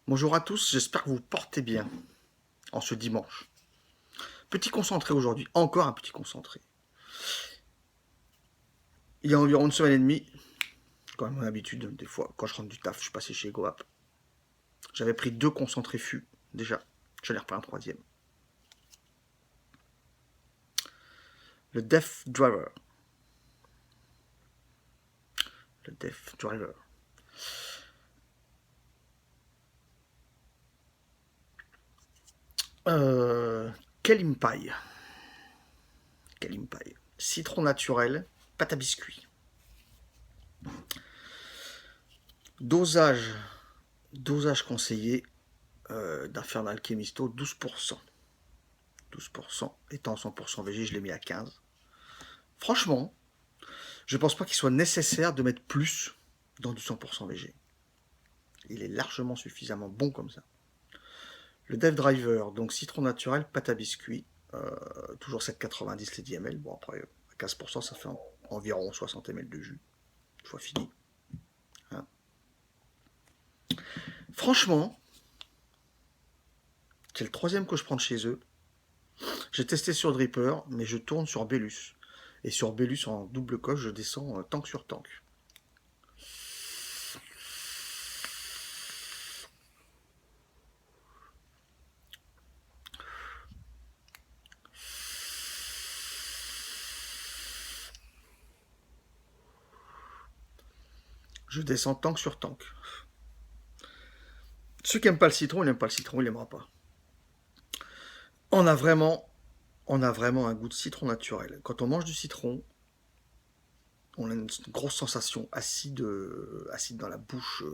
Bonjour à tous, j'espère que vous portez bien en ce dimanche. Petit concentré aujourd'hui, encore un petit concentré. Il y a environ une semaine et demie, comme mon habitude, des fois, quand je rentre du taf, je suis passé chez GoApp. J'avais pris 2 concentrés fûts, déjà. J'en ai repris un troisième. Le Def Driver. Le Def Driver. Kelimpaille. Kelimpaille. Citron naturel, pâte à biscuits. Dosage conseillé d'Infernal Chemisto, 12%. 12%. Étant 100% végé, je l'ai mis à 15%. Franchement, je pense pas qu'il soit nécessaire de mettre plus dans du 100% végé. Il est largement suffisamment bon comme ça. Le Dev Driver, donc citron naturel, pâte à biscuits, toujours 7,90 les 10 ml. Bon, après, à 15%, ça fait environ 60 ml de jus. Une fois fini. Hein. Franchement, c'est le troisième que je prends de chez eux. J'ai testé sur Dripper, mais je tourne sur Bellus. Et sur Bellus en double coche, je descends tank sur tank. Je descends tank sur tank. Ceux qui n'aiment pas le citron, ils n'aiment pas le citron, ils n'aimera pas. On a vraiment un goût de citron naturel. Quand on mange du citron, on a une grosse sensation acide dans la bouche,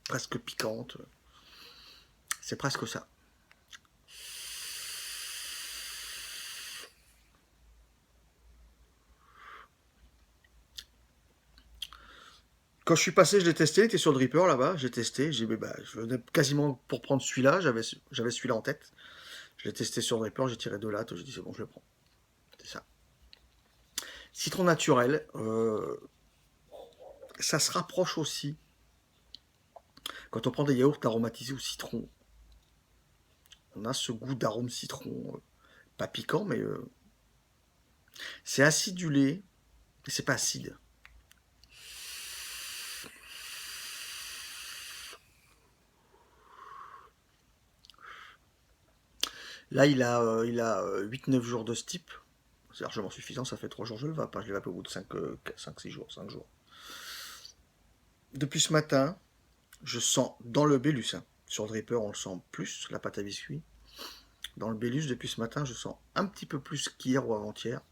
presque piquante. C'est presque ça. Quand je suis passé, je l'ai testé, il était sur le Dripper là-bas, j'ai testé, j'ai dit, je venais quasiment pour prendre celui-là, j'avais celui-là en tête. Je l'ai testé sur le Dripper, j'ai tiré 2 lattes, j'ai dit c'est bon, je le prends. C'est ça. Citron naturel, ça se rapproche aussi. Quand on prend des yaourts aromatisés au citron, on a ce goût d'arôme citron, pas piquant, mais c'est acidulé, mais c'est pas acide. Là, il a 8-9 jours de steep. C'est largement suffisant, ça fait 3 jours je le vape. Je le vape au bout de 5-6 jours, 5 jours. Depuis ce matin, je sens dans le Bellus, hein. Sur Dripper, on le sent plus, la pâte à biscuits. Dans le Bellus, depuis ce matin, je sens un petit peu plus qu'hier ou avant-hier.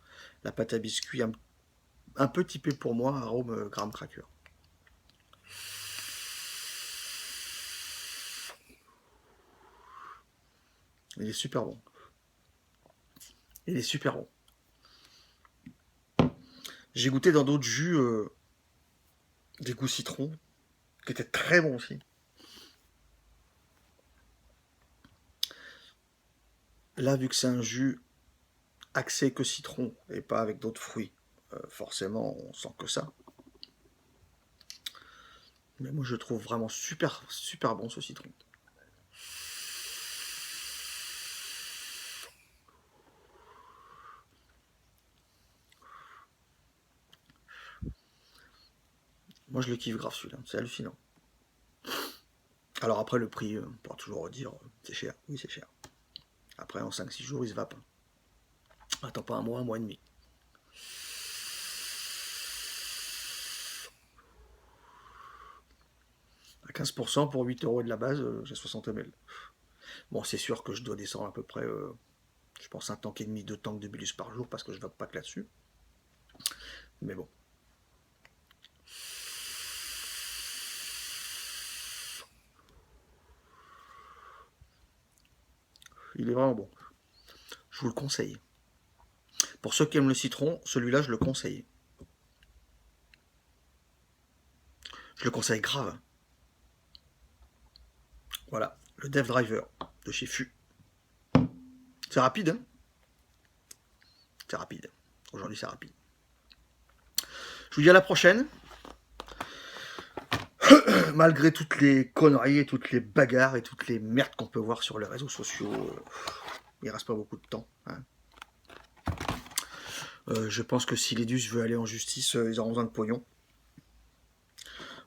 La pâte à biscuits, un peu typée pour moi, arôme graham cracker. Il est super bon. Il est super bon. J'ai goûté dans d'autres jus des goûts citron, qui étaient très bons aussi. Là, vu que c'est un jus axé que citron et pas avec d'autres fruits, forcément, on sent que ça. Mais moi, je trouve vraiment super, super bon ce citron. Moi, je le kiffe grave celui-là, c'est hallucinant. Alors après, le prix, on pourra toujours dire, c'est cher. Oui, c'est cher. Après, en 5-6 jours, il se vape. Attends pas un mois et demi. À 15% pour 8 € de la base, j'ai 60 ml. Bon, c'est sûr que je dois descendre à peu près, je pense, un tank et demi, 2 tanks de Bellus par jour, parce que je vape pas que là-dessus. Mais bon. Il est vraiment bon. Je vous le conseille. Pour ceux qui aiment le citron, celui-là, je le conseille. Je le conseille grave. Voilà, le Dev Driver de chez FU. C'est rapide, hein? C'est rapide. Aujourd'hui, c'est rapide. Je vous dis à la prochaine. malgré toutes les conneries et toutes les bagarres et toutes les merdes qu'on peut voir sur les réseaux sociaux, il reste pas beaucoup de temps. Hein. Je pense que si l'Edus veut aller en justice, ils auront besoin de pognon.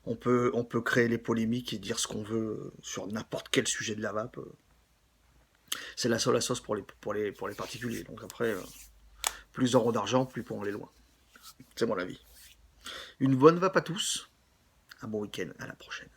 On peut créer les polémiques et dire ce qu'on veut sur n'importe quel sujet de la vape. C'est la seule sauce pour les particuliers. Donc après, plus ils auront d'argent, plus ils pourront aller loin. C'est mon avis. Une bonne vape à tous. Un bon week-end. À la prochaine.